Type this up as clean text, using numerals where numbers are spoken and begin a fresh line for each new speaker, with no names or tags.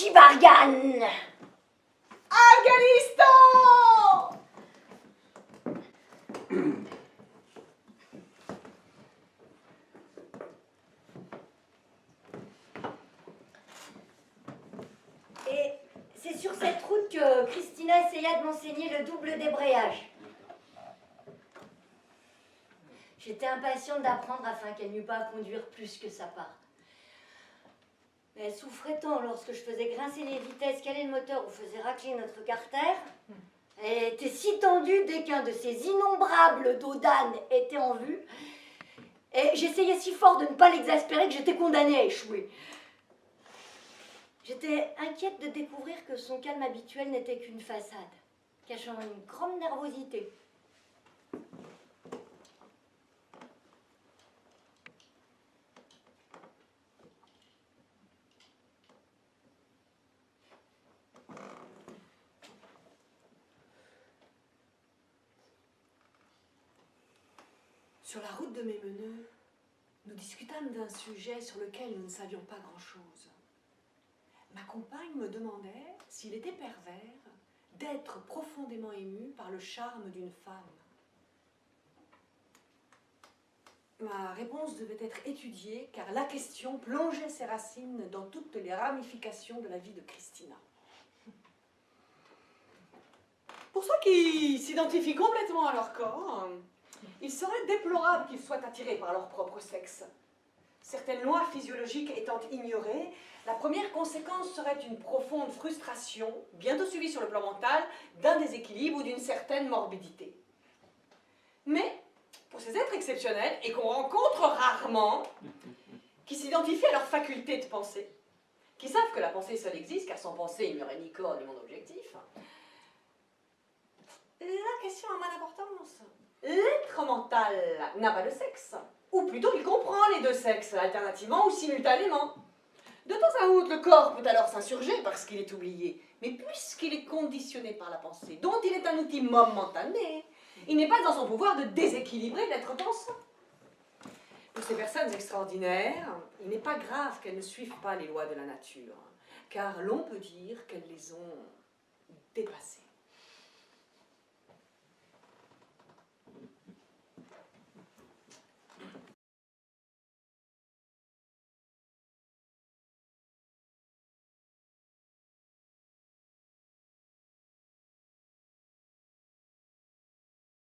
Chibargan.
Afghanistan!
Et c'est sur cette route que Christina essaya de m'enseigner le double débrayage. J'étais impatiente d'apprendre afin qu'elle n'eût pas à conduire plus que sa part. Mais elle souffrait tant lorsque je faisais grincer les vitesses, caler le moteur ou faisais racler notre carter. Elle était si tendue dès qu'un de ces innombrables dos d'âne était en vue. Et j'essayais si fort de ne pas l'exaspérer que j'étais condamnée à échouer. J'étais inquiète de découvrir que son calme habituel n'était qu'une façade, cachant une grande nervosité.
Sur la route de Mémeneux, nous discutâmes d'un sujet sur lequel nous ne savions pas grand-chose. Ma compagne me demandait s'il était pervers d'être profondément ému par le charme d'une femme. Ma réponse devait être étudiée car la question plongeait ses racines dans toutes les ramifications de la vie de Christina. Pour ceux qui s'identifient complètement à leur corps, il serait déplorable qu'ils soient attirés par leur propre sexe. Certaines lois physiologiques étant ignorées, la première conséquence serait une profonde frustration, bientôt suivie sur le plan mental, d'un déséquilibre ou d'une certaine morbidité. Mais, pour ces êtres exceptionnels, et qu'on rencontre rarement, qui s'identifient à leur faculté de penser, qui savent que la pensée seule existe, car sans pensée, il n'y aurait ni corps ni monde objectif, la question a moins d'importance. L'être mental n'a pas de sexe. Ou plutôt, il comprend les deux sexes, alternativement ou simultanément. De temps à autre, le corps peut alors s'insurger parce qu'il est oublié. Mais puisqu'il est conditionné par la pensée, dont il est un outil momentané, il n'est pas dans son pouvoir de déséquilibrer l'être pensant. Pour ces personnes extraordinaires, il n'est pas grave qu'elles ne suivent pas les lois de la nature, car l'on peut dire qu'elles les ont dépassées.